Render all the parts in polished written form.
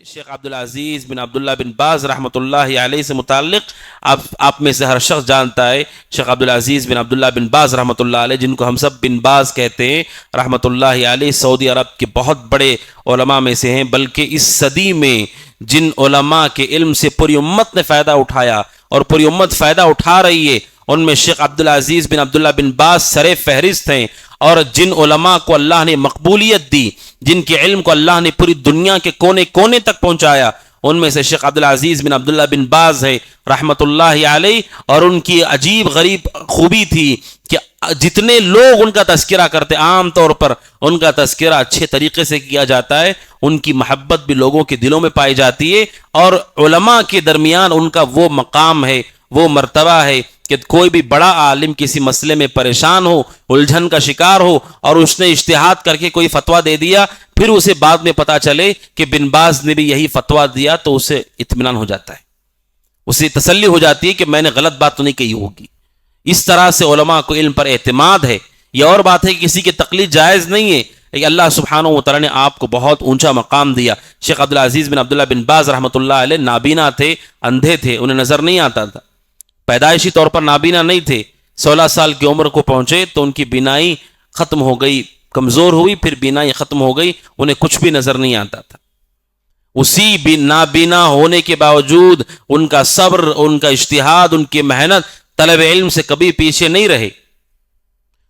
شیخ عبدالعزیز بن عبداللہ بن باز رحمۃ اللہ علیہ سے متعلق آپ میں سے ہر شخص جانتا ہے شیخ عبدالعزیز بن عبداللہ بن باز رحمۃ اللہ علیہ، جن کو ہم سب بن باز کہتے ہیں رحمۃ اللہ علیہ، سعودی عرب کے بہت بڑے علماء میں سے ہیں، بلکہ اس صدی میں جن علماء کے علم سے پوری امت نے فائدہ اٹھایا اور پوری امت فائدہ اٹھا رہی ہے، ان میں شیخ عبدالعزیز بن عبداللہ بن باز سر فہرست ہیں۔ اور جن علماء کو اللہ نے مقبولیت دی، جن کے علم کو اللہ نے پوری دنیا کے کونے کونے تک پہنچایا، ان میں سے شیخ عبدالعزیز بن عبداللہ بن باز ہے رحمۃ اللہ علیہ۔ اور ان کی عجیب غریب خوبی تھی کہ جتنے لوگ ان کا تذکرہ کرتے، عام طور پر ان کا تذکرہ اچھے طریقے سے کیا جاتا ہے، ان کی محبت بھی لوگوں کے دلوں میں پائی جاتی ہے، اور علماء کے درمیان ان کا وہ مقام ہے، وہ مرتبہ ہے کہ کوئی بھی بڑا عالم کسی مسئلے میں پریشان ہو، الجھن کا شکار ہو، اور اس نے اجتہاد کر کے کوئی فتویٰ دے دیا، پھر اسے بعد میں پتا چلے کہ بن باز نے بھی یہی فتویٰ دیا، تو اسے اطمینان ہو جاتا ہے، اسے تسلی ہو جاتی ہے کہ میں نے غلط بات تو نہیں کہی ہوگی۔ اس طرح سے علماء کو علم پر اعتماد ہے۔ یہ اور بات ہے کہ کسی کی تقلید جائز نہیں ہے، کہ اللہ سبحانہ و تعالیٰ نے آپ کو بہت اونچا مقام دیا۔ شیخ عبدالعزیز بن عبداللہ بن باز رحمۃ اللہ علیہ نابینا تھے، اندھے تھے، انہیں نظر نہیں آتا تھا، پیدائشی طور پر نابینا نہیں تھے۔ 16 سال کی عمر کو پہنچے تو ان کی بینائی ختم ہو گئی، کمزور ہوئی، پھر بینائی ختم ہو گئی، انہیں کچھ بھی نظر نہیں آتا تھا۔ اسی نابینا ہونے کے باوجود ان کا صبر، ان کا اجتہاد، ان کی محنت طلب علم سے کبھی پیچھے نہیں رہے۔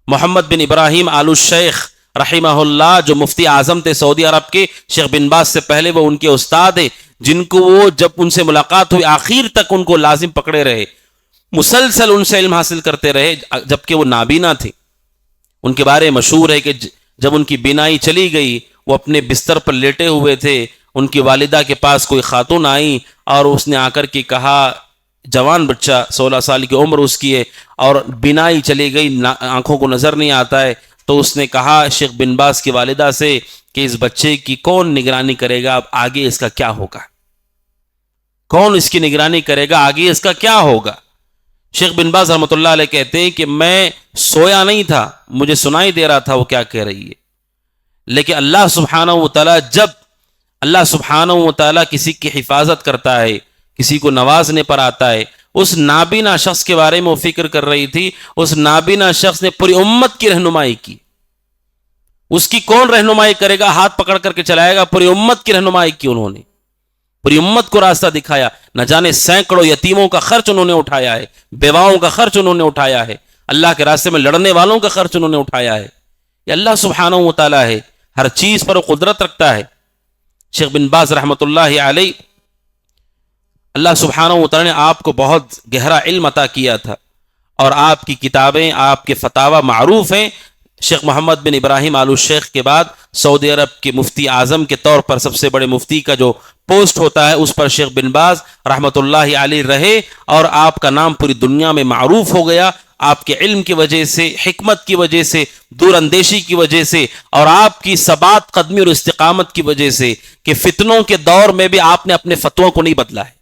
محمد بن ابراہیم آل الشیخ رحمہ اللہ، جو مفتی اعظم تھے سعودی عرب کے، شیخ بن باز سے پہلے وہ ان کے استاد ہیں، جن کو وہ جب ان سے ملاقات ہوئی آخر تک ان کو لازم پکڑے رہے، مسلسل ان سے علم حاصل کرتے رہے، جبکہ وہ نابینا تھے۔ ان کے بارے میں مشہور ہے کہ جب ان کی بینائی چلی گئی، وہ اپنے بستر پر لیٹے ہوئے تھے، ان کی والدہ کے پاس کوئی خاتون آئی اور اس نے آ کر کے کہا، جوان بچہ 16 سال کی عمر اس کی ہے اور بینائی چلی گئی، آنکھوں کو نظر نہیں آتا ہے، تو اس نے کہا شیخ بن باز کی والدہ سے کہ اس بچے کی کون نگرانی کرے گا، اب آگے اس کا کیا ہوگا، کون اس کی نگرانی کرے گا، آگے اس کا کیا ہوگا۔ شیخ بن باز رحمۃ اللہ علیہ کہتے ہیں کہ میں سویا نہیں تھا، مجھے سنائی دے رہا تھا وہ کیا کہہ رہی ہے، لیکن اللہ سبحانہ و تعالیٰ، جب اللہ سبحانہ و تعالیٰ کسی کی حفاظت کرتا ہے، کسی کو نوازنے پر آتا ہے، اس نابینا شخص کے بارے میں وہ فکر کر رہی تھی، اس نابینا شخص نے پوری امت کی رہنمائی کی، اس کی کون رہنمائی کرے گا، ہاتھ پکڑ کر کے چلائے گا، پوری امت کی رہنمائی کی، انہوں نے پوری امت کو راستہ دکھایا، نہ جانے سینکڑوں یتیموں کا خرچ انہوں نے اٹھایا ہے، بیواؤں کا خرچ انہوں نے اٹھایا ہے، اللہ کے راستے میں لڑنے والوں کا خرچ انہوں نے اٹھایا ہے۔ یہ اللہ سبحانہ و تعالیٰ ہے، ہر چیز پر وہ قدرت رکھتا ہے۔ شیخ بن باز رحمۃ اللہ علیہ، اللہ سبحانہ و تعالیٰ نے آپ کو بہت گہرا علم عطا کیا تھا، اور آپ کی کتابیں، آپ کے فتاوی معروف ہیں۔ شیخ محمد بن ابراہیم آل الشیخ کے بعد سعودی عرب کے مفتی اعظم کے طور پر سب سے بڑے مفتی کا جو پوسٹ ہوتا ہے، اس پر شیخ بن باز رحمۃ اللہ علیہ رہے، اور آپ کا نام پوری دنیا میں معروف ہو گیا، آپ کے علم کی وجہ سے، حکمت کی وجہ سے، دور اندیشی کی وجہ سے، اور آپ کی ثبات قدمی اور استقامت کی وجہ سے، کہ فتنوں کے دور میں بھی آپ نے اپنے فتووں کو نہیں بدلا ہے۔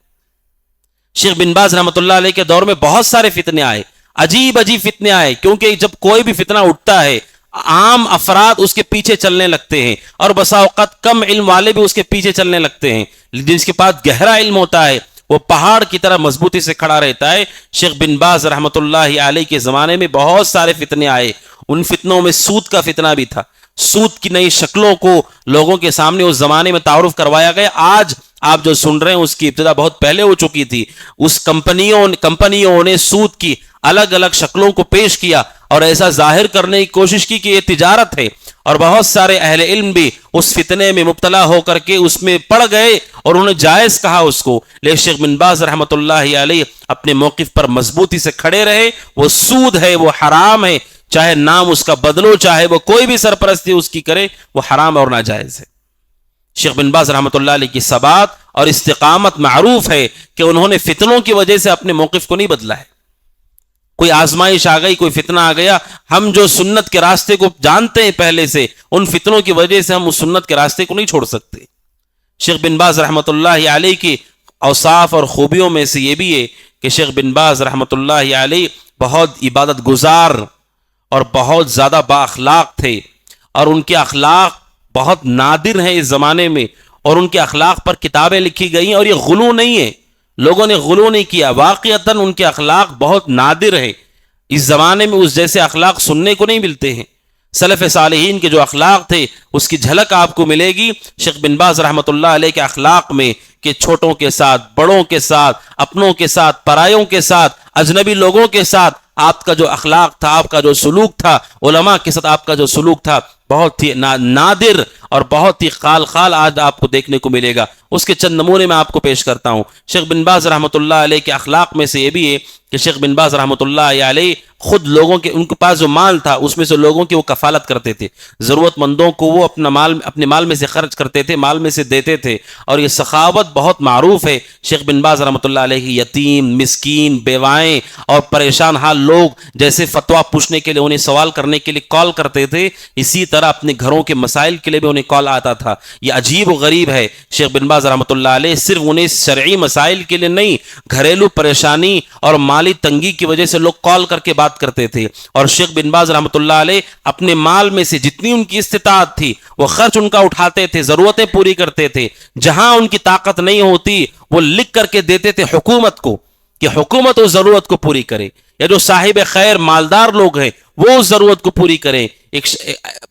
شیخ بن باز رحمۃ اللہ علیہ کے دور میں بہت سارے فتنے آئے، عجیب عجیب فتنے آئے، کیونکہ جب کوئی بھی فتنہ اٹھتا ہے، عام افراد اس کے پیچھے چلنے لگتے ہیں، اور بسا اوقات کم علم والے بھی اس کے پیچھے چلنے لگتے ہیں، جس کے پاس گہرا علم ہوتا ہے وہ پہاڑ کی طرح مضبوطی سے کھڑا رہتا ہے۔ شیخ بن باز رحمۃ اللہ علیہ کے زمانے میں بہت سارے فتنے آئے، ان فتنوں میں سود کا فتنہ بھی تھا، سود کی نئی شکلوں کو لوگوں کے سامنے اس زمانے میں تعارف کروایا گیا۔ آج آپ جو سن رہے ہیں اس کی ابتدا بہت پہلے ہو چکی تھی، اس کمپنیوں نے سود کی الگ الگ شکلوں کو پیش کیا اور ایسا ظاہر کرنے کی کوشش کی کہ یہ تجارت ہے، اور بہت سارے اہل علم بھی اس فتنے میں مبتلا ہو کر کے اس میں پڑ گئے اور انہوں نے جائز کہا اس کو، لیکن شیخ بن باز رحمۃ اللہ علیہ اپنے موقف پر مضبوطی سے کھڑے رہے۔ وہ سود ہے، وہ حرام ہے، چاہے نام اس کا بدلو، چاہے وہ کوئی بھی سرپرستی اس کی کرے، وہ حرام اور ناجائز ہے۔ شیخ بن باز رحمۃ اللہ علیہ کی ثبات اور استقامت معروف ہے کہ انہوں نے فتنوں کی وجہ سے اپنے موقف کو نہیں بدلا ہے۔ کوئی آزمائش آ گئی، کوئی فتنہ آ گیا، ہم جو سنت کے راستے کو جانتے ہیں پہلے سے، ان فتنوں کی وجہ سے ہم اس سنت کے راستے کو نہیں چھوڑ سکتے۔ شیخ بن باز رحمۃ اللہ علیہ کی اوصاف اور خوبیوں میں سے یہ بھی ہے کہ شیخ بن باز رحمۃ اللہ علیہ بہت عبادت گزار اور بہت زیادہ با اخلاق تھے، اور ان کے اخلاق بہت نادر ہیں اس زمانے میں۔ اور ان کے اخلاق پر کتابیں لکھی گئی ہیں، اور یہ غلو نہیں ہے، لوگوں نے غلو نہیں کیا، واقعتاً ان کے اخلاق بہت نادر ہیں، اس زمانے میں اس جیسے اخلاق سننے کو نہیں ملتے ہیں۔ سلف صالحین کے جو اخلاق تھے اس کی جھلک آپ کو ملے گی شیخ بن باز رحمۃ اللہ علیہ کے اخلاق میں، کہ چھوٹوں کے ساتھ، بڑوں کے ساتھ، اپنوں کے ساتھ، پرایوں کے ساتھ، اجنبی لوگوں کے ساتھ آپ کا جو اخلاق تھا، آپ کا جو سلوک تھا، علماء کے ساتھ آپ کا جو سلوک تھا، بہت ہی نادر اور بہت ہی خال خال آج آپ کو دیکھنے کو ملے گا۔ اس کے چند نمونے میں آپ کو پیش کرتا ہوں۔ شیخ بن باز رحمۃ اللہ علیہ کے اخلاق میں سے یہ بھی ہے کہ شیخ بن باز رحمۃ اللہ علیہ خود لوگوں کے، ان کے پاس جو مال تھا اس میں سے لوگوں کی وہ کفالت کرتے تھے، ضرورت مندوں کو وہ اپنے مال میں سے خرچ کرتے تھے، مال میں سے دیتے تھے، اور یہ سخاوت بہت معروف ہے۔ شیخ بن باز رحمۃ اللہ علیہ کی یتیم، مسکین، بیوائیں اور پریشان حال لوگ جیسے فتویٰ پوچھنے کے لیے، انہیں سوال کرنے کے لیے کال کرتے تھے، اسی طرح اپنے گھروں کے مسائل کے لیے بھی انہیں کال آتا تھا۔ یہ عجیب و غریب ہے، شیخ بن باز رحمۃ اللہ علیہ صرف انہیں شرعی مسائل کے لیے نہیں، گھریلو پریشانی اور مالی تنگی کی وجہ سے لوگ کال کر کے بات کرتے تھے، اور شیخ بن باز رحمۃ اللہ علیہ اپنے مال میں سے جتنی ان کی استطاعت تھی وہ خرچ ان کا اٹھاتے تھے، ضرورتیں پوری کرتے تھے، جہاں ان کی طاقت نہیں ہوتی وہ لکھ کر کے دیتے تھے حکومت کو کہ حکومت اس ضرورت کو پوری کرے، یا جو صاحب خیر مالدار لوگ ہیں وہ اس ضرورت کو پوری کریں۔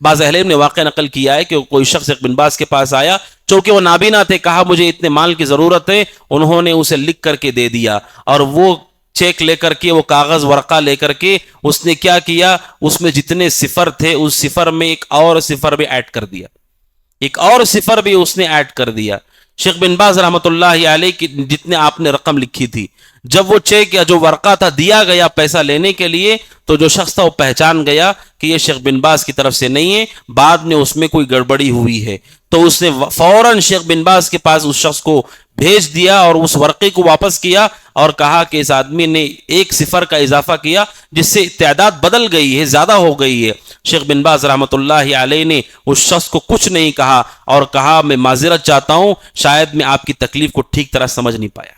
بعض اہل علم نے واقعہ نقل کیا ہے کہ کوئی شخص بن باز کے پاس آیا، چونکہ وہ نابینا تھے، کہا مجھے اتنے مال کی ضرورت ہے، انہوں نے اسے لکھ کر کے دے دیا، اور وہ چیک لے کر کے، وہ کاغذ ورقہ لے کر کے اس نے کیا کیا، اس میں جتنے صفر تھے اس صفر میں ایک اور صفر بھی ایڈ کر دیا، ایک اور صفر بھی اس نے ایڈ کر دیا۔ شیخ بن باز رحمۃ اللہ علیہ کی جتنے آپ نے رقم لکھی تھی، جب وہ چیک یا جو ورقہ تھا دیا گیا پیسہ لینے کے لیے، تو جو شخص تھا وہ پہچان گیا کہ یہ شیخ بن باز کی طرف سے نہیں ہے، بعد میں اس میں کوئی گڑبڑی ہوئی ہے، تو اس نے فوراً شیخ بن باز کے پاس اس شخص کو بھیج دیا اور اس ورقے کو واپس کیا، اور کہا کہ اس آدمی نے ایک صفر کا اضافہ کیا جس سے تعداد بدل گئی ہے، زیادہ ہو گئی ہے۔ شیخ بن باز رحمۃ اللہ علیہ نے اس شخص کو کچھ نہیں کہا، اور کہا میں معذرت چاہتا ہوں، شاید میں آپ کی تکلیف کو ٹھیک طرح سمجھ نہیں پایا،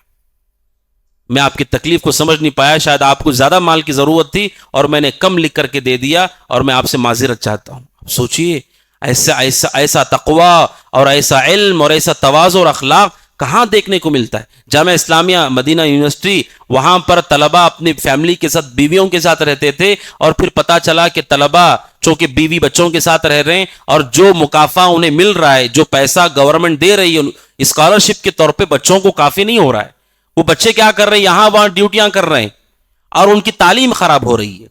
میں آپ کی تکلیف کو سمجھ نہیں پایا، شاید آپ کو زیادہ مال کی ضرورت تھی اور میں نے کم لکھ کر کے دے دیا، اور میں آپ سے معذرت چاہتا ہوں۔ سوچئے ایسا تقوی اور ایسا علم اور ایسا تواضع اور اخلاق کہاں دیکھنے کو ملتا ہے؟ جامعہ اسلامیہ مدینہ یونیورسٹی، وہاں پر طلباء اپنی فیملی کے ساتھ، بیویوں کے ساتھ رہتے تھے، اور پھر پتا چلا کہ طلباء چونکہ بیوی بچوں کے ساتھ رہ رہے ہیں، اور جو مکافع انہیں مل رہا ہے، جو پیسہ گورنمنٹ دے رہی ہے اسکالرشپ کے طور پہ، بچوں کو کافی نہیں ہو رہا ہے، وہ بچے کیا کر رہے ہیں، یہاں وہاں ڈیوٹیاں کر رہے ہیں، اور ان کی تعلیم خراب ہو رہی ہے۔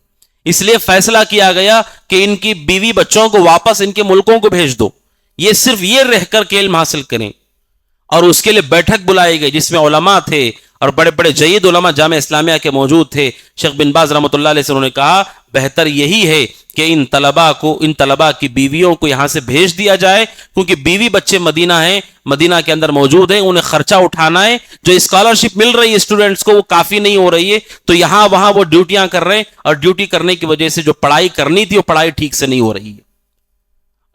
اس لیے فیصلہ کیا گیا کہ ان کی بیوی بچوں کو واپس ان کے ملکوں کو بھیج دو، یہ صرف یہ رہ کر کے علم حاصل کریں، اور اس کے لیے بیٹھک بلائی گئی جس میں علماء تھے، اور بڑے بڑے جید علماء جامعہ اسلامیہ کے موجود تھے۔ شیخ بن باز رحمۃ اللہ علیہ سے انہوں نے کہا بہتر یہی ہے کہ ان طلباء کی بیویوں کو یہاں سے بھیج دیا جائے، کیونکہ بیوی بچے مدینہ ہیں، مدینہ کے اندر موجود ہیں، انہیں خرچہ اٹھانا ہے، جو اسکالرشپ مل رہی ہے اسٹوڈنٹس کو وہ کافی نہیں ہو رہی ہے، تو یہاں وہاں وہ ڈیوٹیاں کر رہے ہیں، اور ڈیوٹی کرنے کی وجہ سے جو پڑھائی کرنی تھی وہ پڑھائی ٹھیک سے نہیں ہو رہی ہے۔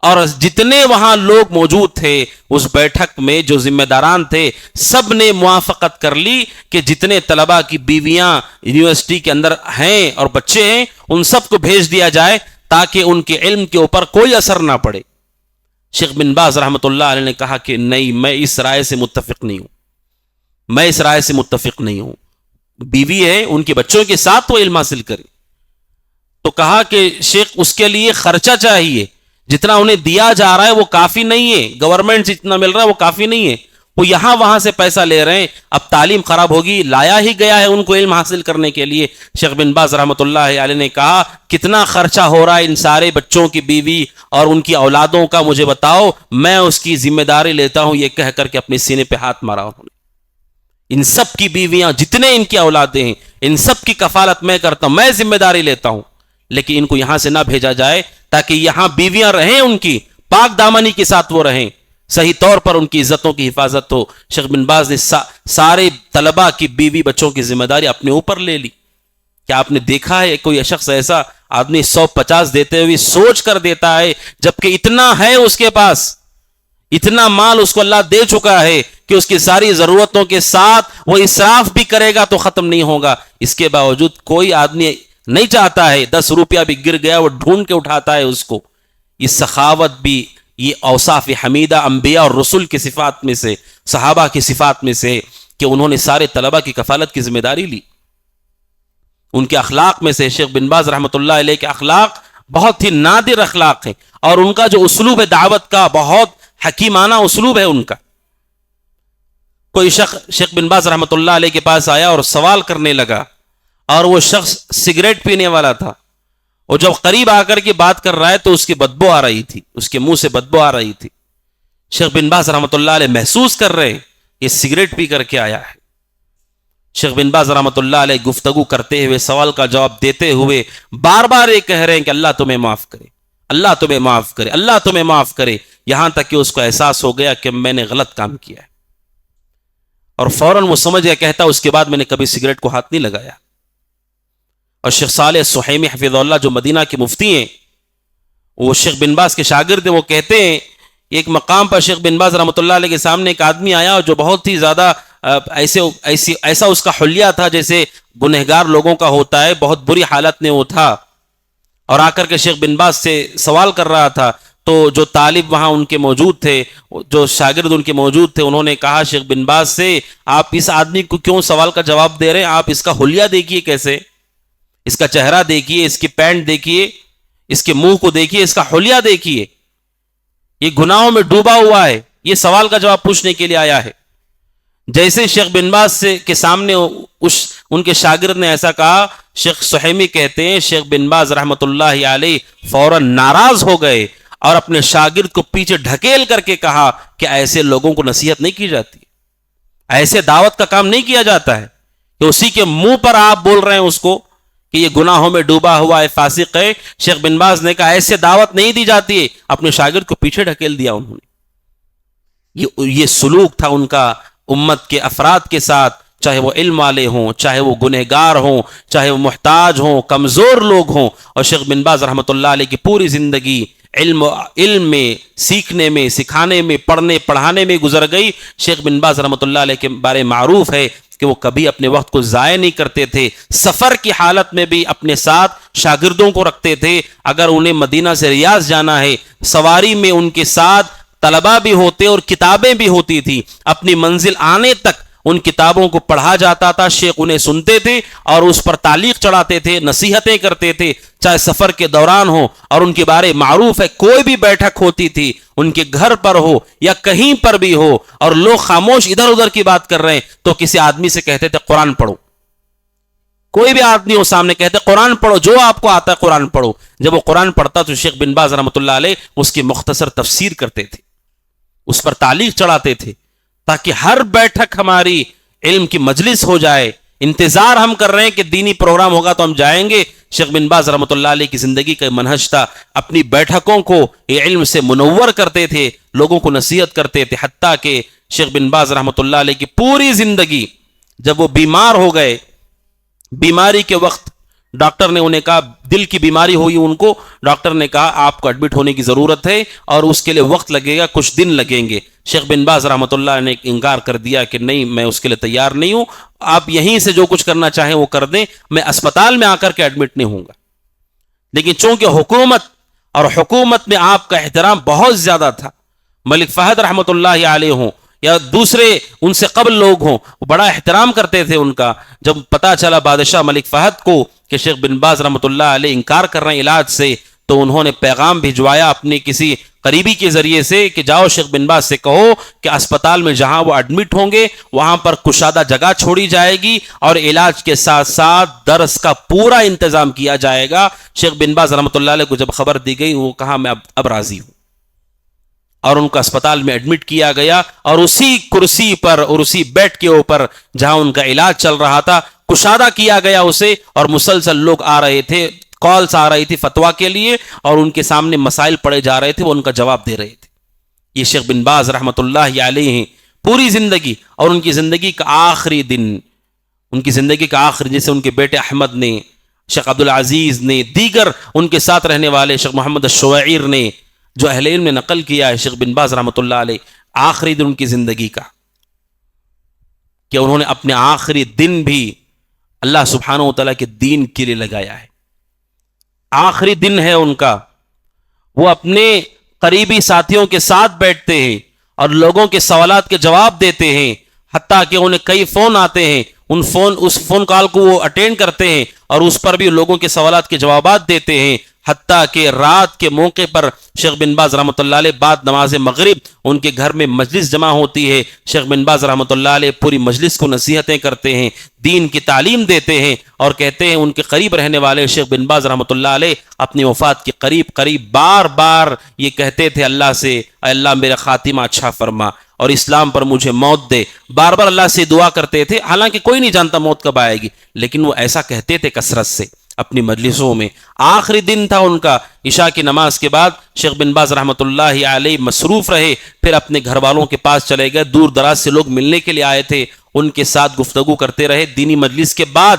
اور جتنے وہاں لوگ موجود تھے اس بیٹھک میں، جو ذمہ داران تھے، سب نے موافقت کر لی کہ جتنے طلباء کی بیویاں یونیورسٹی کے اندر ہیں اور بچے ہیں ان سب کو بھیج دیا جائے، تاکہ ان کے علم کے اوپر کوئی اثر نہ پڑے۔ شیخ بن باز رحمۃ اللہ علیہ نے کہا کہ نہیں، میں اس رائے سے متفق نہیں ہوں، بیوی ہے، ان کے بچوں کے ساتھ وہ علم حاصل کرے۔ تو کہا کہ شیخ اس کے لیے خرچہ چاہیے، جتنا انہیں دیا جا رہا ہے وہ کافی نہیں ہے، گورنمنٹ سے جتنا مل رہا ہے وہ کافی نہیں ہے، وہ یہاں وہاں سے پیسہ لے رہے ہیں، اب تعلیم خراب ہوگی، لایا ہی گیا ہے ان کو علم حاصل کرنے کے لیے۔ شیخ بن باز رحمۃ اللہ علیہ نے کہا کتنا خرچہ ہو رہا ہے ان سارے بچوں کی بیوی اور ان کی اولادوں کا، مجھے بتاؤ، میں اس کی ذمہ داری لیتا ہوں، یہ کہہ کر کے اپنے سینے پہ ہاتھ مارا انہوں نے۔ ان سب کی بیویاں، جتنے ان کی اولادیں ہیں، ان سب کی کفالت میں کرتا ہوں، میں ذمہ داری لیتا ہوں، لیکن ان کو یہاں سے نہ بھیجا جائے، تاکہ یہاں بیویاں رہیں، ان کی پاک دامنی کے ساتھ وہ رہیں، صحیح طور پر ان کی عزتوں کی حفاظت ہو۔ شیخ بن باز نے سارے طلباء کی بیوی بچوں کی ذمہ داری اپنے اوپر لے لی۔ کیا آپ نے دیکھا ہے کوئی شخص ایسا آدمی 150 دیتے ہوئے سوچ کر دیتا ہے، جبکہ اتنا ہے اس کے پاس، اتنا مال اس کو اللہ دے چکا ہے کہ اس کی ساری ضرورتوں کے ساتھ وہ اسراف بھی کرے گا تو ختم نہیں ہوگا، اس کے باوجود کوئی آدمی نہیں چاہتا ہے 10 روپیہ بھی گر گیا وہ ڈھونڈ کے اٹھاتا ہے اس کو۔ یہ سخاوت بھی یہ اوصاف حمیدہ انبیاء اور رسول کی صفات میں سے، صحابہ کی صفات میں سے، کہ انہوں نے سارے طلبہ کی کفالت کی ذمہ داری لی۔ ان کے اخلاق میں سے شیخ بن باز رحمۃ اللہ علیہ کے اخلاق بہت ہی نادر اخلاق ہیں، اور ان کا جو اسلوب ہے دعوت کا بہت حکیمانہ اسلوب ہے ان کا۔ کوئی شخص شیخ بن باز رحمۃ اللہ علیہ کے پاس آیا اور سوال کرنے لگا، اور وہ شخص سگریٹ پینے والا تھا، اور جب قریب آ کر کے بات کر رہا ہے تو اس کی بدبو آ رہی تھی، اس کے منہ سے بدبو آ رہی تھی۔ شیخ بن باز رحمۃ اللہ علیہ محسوس کر رہے یہ سگریٹ پی کر کے آیا ہے۔ شیخ بن باز رحمۃ اللہ علیہ گفتگو کرتے ہوئے، سوال کا جواب دیتے ہوئے بار بار یہ کہہ رہے ہیں کہ اللہ تمہیں معاف کرے، اللہ تمہیں معاف کرے، اللہ تمہیں معاف کرے، یہاں تک کہ اس کو احساس ہو گیا کہ میں نے غلط کام کیا ہے، اور فوراً وہ سمجھ گیا، کہتا اس کے بعد میں نے کبھی سگریٹ کو ہاتھ نہیں لگایا۔ اور شیخ صالح سحیمی حفظہ اللہ جو مدینہ کے مفتی ہیں، وہ شیخ بن باز کے شاگرد ہیں، وہ کہتے ہیں ایک مقام پر شیخ بن باز رحمۃ اللہ علیہ کے سامنے ایک آدمی آیا جو بہت ہی زیادہ ایسا اس کا حلیہ تھا جیسے گنہگار لوگوں کا ہوتا ہے، بہت بری حالت میں وہ تھا، اور آ کر کے شیخ بن باز سے سوال کر رہا تھا۔ تو جو طالب وہاں ان کے موجود تھے، جو شاگرد ان کے موجود تھے، انہوں نے کہا شیخ بن باز سے، آپ اس آدمی کو کیوں سوال کا جواب دے رہے ہیں؟ آپ اس کا حلیہ دیکھیے، کیسے اس کا چہرہ دیکھیے، اس کی پینٹ دیکھیے، اس کے منہ کو دیکھیے، اس کا حلیہ دیکھیے، یہ گناہوں میں ڈوبا ہوا ہے، یہ سوال کا جواب پوچھنے کے لیے آیا ہے۔ جیسے شیخ بن باز سے کے سامنے ان کے شاگرد نے ایسا کہا، شیخ سحیمی کہتے ہیں شیخ بن باز رحمۃ اللہ علیہ فوراً ناراض ہو گئے اور اپنے شاگرد کو پیچھے ڈھکیل کر کے کہا کہ ایسے لوگوں کو نصیحت نہیں کی جاتی، ایسے دعوت کا کام نہیں کیا جاتا ہے کہ اسی کے منہ پر آپ بول رہے ہیں اس کو کہ یہ گناہوں میں ڈوبا ہوا ہے، فاسق ہے۔ شیخ بن باز نے کہا ایسے دعوت نہیں دی جاتی ہے، اپنے شاگرد کو پیچھے ڈھکیل دیا انہوں نے۔ یہ سلوک تھا ان کا امت کے افراد کے ساتھ، چاہے وہ علم والے ہوں، چاہے وہ گنہگار ہوں، چاہے وہ محتاج ہوں، کمزور لوگ ہوں۔ اور شیخ بن باز رحمۃ اللہ علیہ کی پوری زندگی علم میں، سیکھنے میں، سکھانے میں، پڑھنے پڑھانے میں گزر گئی۔ شیخ بن باز رحمۃ اللہ علیہ کے بارے معروف ہے کہ وہ کبھی اپنے وقت کو ضائع نہیں کرتے تھے، سفر کی حالت میں بھی اپنے ساتھ شاگردوں کو رکھتے تھے۔ اگر انہیں مدینہ سے ریاض جانا ہے، سواری میں ان کے ساتھ طلبہ بھی ہوتے اور کتابیں بھی ہوتی تھی، اپنی منزل آنے تک ان کتابوں کو پڑھا جاتا تھا، شیخ انہیں سنتے تھے اور اس پر تعلیق چڑھاتے تھے، نصیحتیں کرتے تھے، چاہے سفر کے دوران ہو۔ اور ان کے بارے معروف ہے کوئی بھی بیٹھک ہوتی تھی، ان کے گھر پر ہو یا کہیں پر بھی ہو، اور لوگ خاموش ادھر ادھر کی بات کر رہے ہیں تو کسی آدمی سے کہتے تھے قرآن پڑھو، کوئی بھی آدمی ہو سامنے کہتے قرآن پڑھو، جو آپ کو آتا ہے قرآن پڑھو۔ جب وہ قرآن پڑھتا تو شیخ بن باز رحمۃ اللہ علیہ اس کی مختصر تفسیر کرتے تھے، اس پر تعلیق چڑھاتے تھے، تاکہ ہر بیٹھک ہماری علم کی مجلس ہو جائے۔ انتظار ہم کر رہے ہیں کہ دینی پروگرام ہوگا تو ہم جائیں گے۔ شیخ بن باز رحمۃ اللہ علیہ کی زندگی کا منہج تھا، اپنی بیٹھکوں کو یہ علم سے منور کرتے تھے، لوگوں کو نصیحت کرتے تھے، حتیٰ کہ شیخ بن باز رحمۃ اللہ علیہ کی پوری زندگی جب وہ بیمار ہو گئے، بیماری کے وقت ڈاکٹر نے انہیں کہا، دل کی بیماری ہوئی ان کو، ڈاکٹر نے کہا آپ کو ایڈمٹ ہونے کی ضرورت ہے اور اس کے لیے وقت لگے گا، کچھ دن لگیں گے۔ شیخ بن باز رحمۃ اللہ نے انکار کر دیا کہ نہیں، میں اس کے لیے تیار نہیں ہوں، آپ یہیں سے جو کچھ کرنا چاہیں وہ کر دیں، میں اسپتال میں آ کر کے ایڈمٹ نہیں ہوں گا۔ لیکن چونکہ حکومت میں آپ کا احترام بہت زیادہ تھا، ملک فہد رحمۃ اللہ علیہ ہوں یا دوسرے ان سے قبل لوگ ہوں، وہ بڑا احترام کرتے تھے ان کا۔ جب پتا چلا بادشاہ ملک فہد کو کہ شیخ بن باز رحمۃ اللہ علیہ انکار کر رہے ہیں علاج سے، تو انہوں نے پیغام بھجوایا اپنے کسی قریبی کے ذریعے سے کہ جاؤ شیخ بن باز سے کہو کہ اسپتال میں جہاں وہ ایڈمٹ ہوں گے وہاں پر کشادہ جگہ چھوڑی جائے گی اور علاج کے ساتھ ساتھ درس کا پورا انتظام کیا جائے گا۔ شیخ بن باز رحمۃ اللہ علیہ کو جب خبر دی گئی، وہ کہا میں اب راضی ہوں، اور ان کو اسپتال میں ایڈمٹ کیا گیا، اور اسی کرسی پر اور اسی بیڈ کے اوپر جہاں ان کا علاج چل رہا تھا کشادہ کیا گیا اسے، اور مسلسل لوگ آ رہے تھے، کالز آ رہی تھی فتویٰ کے لیے، اور ان کے سامنے مسائل پڑے جا رہے تھے، وہ ان کا جواب دے رہے تھے۔ یہ شیخ بن باز رحمۃ اللہ علیہ ہیں پوری زندگی، اور ان کی زندگی کا آخری دن، جیسے ان کے بیٹے احمد نے، شیخ عبدالعزیز نے، دیگر ان کے ساتھ رہنے والے شیخ محمد الشوائر نے، جو اہل علم نے نقل کیا ہے شیخ بن باز رحمۃ اللہ علیہ آخری دن ان کی زندگی کا، کہ انہوں نے اپنے آخری دن بھی اللہ سبحانہ و تعالیٰ کے دین کے لیے لگایا ہے۔ آخری دن ہے ان کا، وہ اپنے قریبی ساتھیوں کے ساتھ بیٹھتے ہیں اور لوگوں کے سوالات کے جواب دیتے ہیں، حتیٰ کہ انہیں کئی فون آتے ہیں، اس فون کال کو وہ اٹینڈ کرتے ہیں اور اس پر بھی لوگوں کے سوالات کے جوابات دیتے ہیں، حتیٰ کہ رات کے موقع پر شیخ بن باز رحمۃ اللہ علیہ بعد نماز مغرب ان کے گھر میں مجلس جمع ہوتی ہے، شیخ بن باز رحمۃ اللہ علیہ پوری مجلس کو نصیحتیں کرتے ہیں، دین کی تعلیم دیتے ہیں اور کہتے ہیں ان کے قریب رہنے والے شیخ بن باز رحمۃ اللہ علیہ اپنی وفات کے قریب بار بار یہ کہتے تھے اللہ سے، اے اللہ میرا خاتمہ اچھا فرما اور اسلام پر مجھے موت دے، بار بار اللہ سے دعا کرتے تھے، حالانکہ کوئی نہیں جانتا موت کب آئے گی، لیکن وہ ایسا کہتے تھے کثرت سے اپنی مجلسوں میں۔ آخری دن تھا ان کا، عشاء کی نماز کے بعد شیخ بن باز رحمۃ اللہ علیہ مصروف رہے، پھر اپنے گھر والوں کے پاس چلے گئے، دور دراز سے لوگ ملنے کے لیے آئے تھے، ان کے ساتھ گفتگو کرتے رہے۔ دینی مجلس کے بعد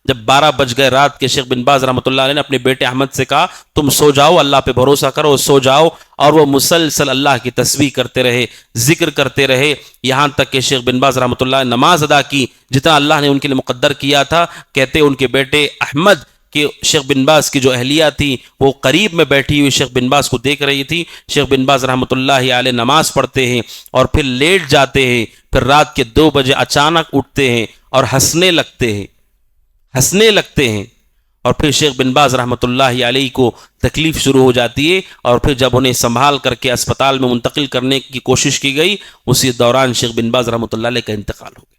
جب 12 بج گئے رات کے، شیخ بن باز رحمۃ اللہ علیہ نے اپنے بیٹے احمد سے کہا تم سو جاؤ، اللہ پہ بھروسہ کرو، سو جاؤ، اور وہ مسلسل اللہ کی تسبیح کرتے رہے، ذکر کرتے رہے، یہاں تک کہ شیخ بن باز رحمۃ اللہ نے نماز ادا کی جتنا اللہ نے ان کے لیے مقدر کیا تھا۔ کہتے ان کے بیٹے احمد کہ شیخ بن باز کی جو اہلیہ تھی وہ قریب میں بیٹھی ہوئی شیخ بن باز کو دیکھ رہی تھی، شیخ بن باز رحمۃ اللہ علیہ نماز پڑھتے ہیں اور پھر لیٹ جاتے ہیں، پھر رات کے 2 بجے اچانک اٹھتے ہیں اور ہنسنے لگتے ہیں اور پھر شیخ بن باز رحمۃ اللہ علیہ کو تکلیف شروع ہو جاتی ہے، اور پھر جب انہیں سنبھال کر کے اسپتال میں منتقل کرنے کی کوشش کی گئی، اسی دوران شیخ بن باز رحمۃ اللہ علیہ کا انتقال ہو گیا۔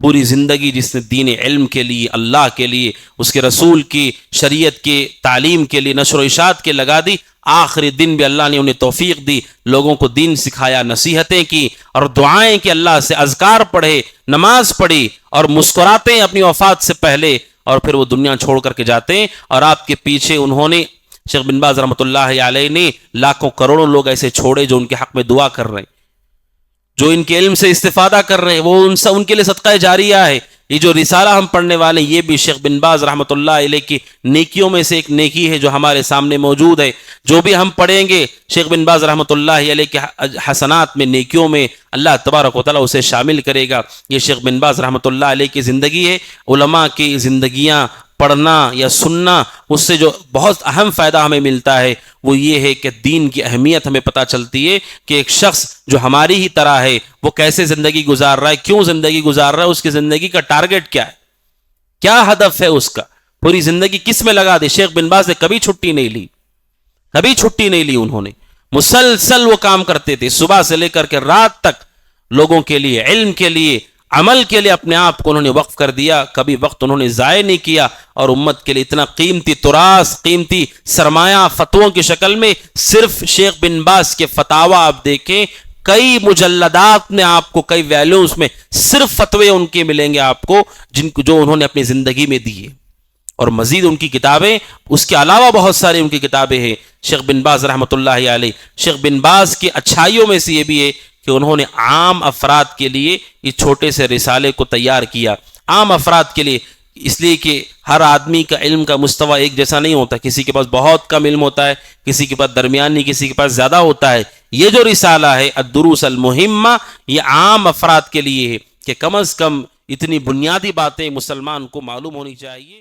پوری زندگی جس نے دین علم کے لیے، اللہ کے لیے، اس کے رسول کی شریعت کے تعلیم کے لیے نشر و اشاعت کے لگا دی، آخری دن بھی اللہ نے انہیں توفیق دی، لوگوں کو دین سکھایا، نصیحتیں کی اور دعائیں کہ اللہ سے، اذکار پڑھے، نماز پڑھی اور مسکراتے ہیں اپنی وفات سے پہلے، اور پھر وہ دنیا چھوڑ کر کے جاتے ہیں، اور آپ کے پیچھے انہوں نے، شیخ بن باز رحمۃ اللہ علیہ نے لاکھوں کروڑوں لوگ ایسے چھوڑے جو ان کے حق میں دعا کر رہے ہیں، جو ان کے علم سے استفادہ کر رہے ہیں، وہ ان کے لیے صدقہ جاریہ ہے۔ یہ جو رسالہ ہم پڑھنے والے ہیں یہ بھی شیخ بن باز رحمۃ اللہ علیہ کی نیکیوں میں سے ایک نیکی ہے جو ہمارے سامنے موجود ہے۔ جو بھی ہم پڑھیں گے شیخ بن باز رحمۃ اللہ علیہ کے حسنات میں، نیکیوں میں اللہ تبارک و تعالیٰ اسے شامل کرے گا۔ یہ شیخ بن باز رحمۃ اللہ علیہ کی زندگی ہے۔ علماء کی زندگیاں پڑھنا یا سننا، اس سے جو بہت اہم فائدہ ہمیں ملتا ہے وہ یہ ہے کہ دین کی اہمیت ہمیں پتہ چلتی ہے کہ ایک شخص جو ہماری ہی طرح ہے وہ کیسے زندگی گزار رہا ہے، کیوں زندگی گزار رہا ہے، اس کی زندگی کا ٹارگٹ کیا ہے، کیا ہدف ہے اس کا، پوری زندگی کس میں لگا دی۔ شیخ بن باز نے کبھی چھٹی نہیں لی، انہوں نے مسلسل وہ کام کرتے تھے، صبح سے لے کر کے رات تک لوگوں کے لیے، علم کے لیے، عمل کے لیے اپنے آپ کو انہوں نے وقف کر دیا، کبھی وقت انہوں نے ضائع نہیں کیا، اور امت کے لیے اتنا قیمتی تراث، قیمتی سرمایہ فتووں کی شکل میں صرف شیخ بن باز کے فتاوی آپ دیکھیں، کئی مجلدات میں آپ کو، کئی ویلیوز میں صرف فتوے ان کے ملیں گے آپ کو جو انہوں نے اپنی زندگی میں دیے، اور مزید ان کی کتابیں، اس کے علاوہ بہت ساری ان کی کتابیں ہیں شیخ بن باز رحمۃ اللہ علیہ۔ شیخ بن باز کی اچھائیوں میں سے یہ بھی ہے کہ انہوں نے عام افراد کے لیے اس چھوٹے سے رسالے کو تیار کیا، عام افراد کے لیے، اس لیے کہ ہر آدمی کا علم کا مستوی ایک جیسا نہیں ہوتا، کسی کے پاس بہت کم علم ہوتا ہے، کسی کے پاس درمیانی، کسی کے پاس زیادہ ہوتا ہے۔ یہ جو رسالہ ہے الدروس المہمہ، یہ عام افراد کے لیے ہے کہ کم از کم اتنی بنیادی باتیں مسلمان کو معلوم ہونی چاہیے۔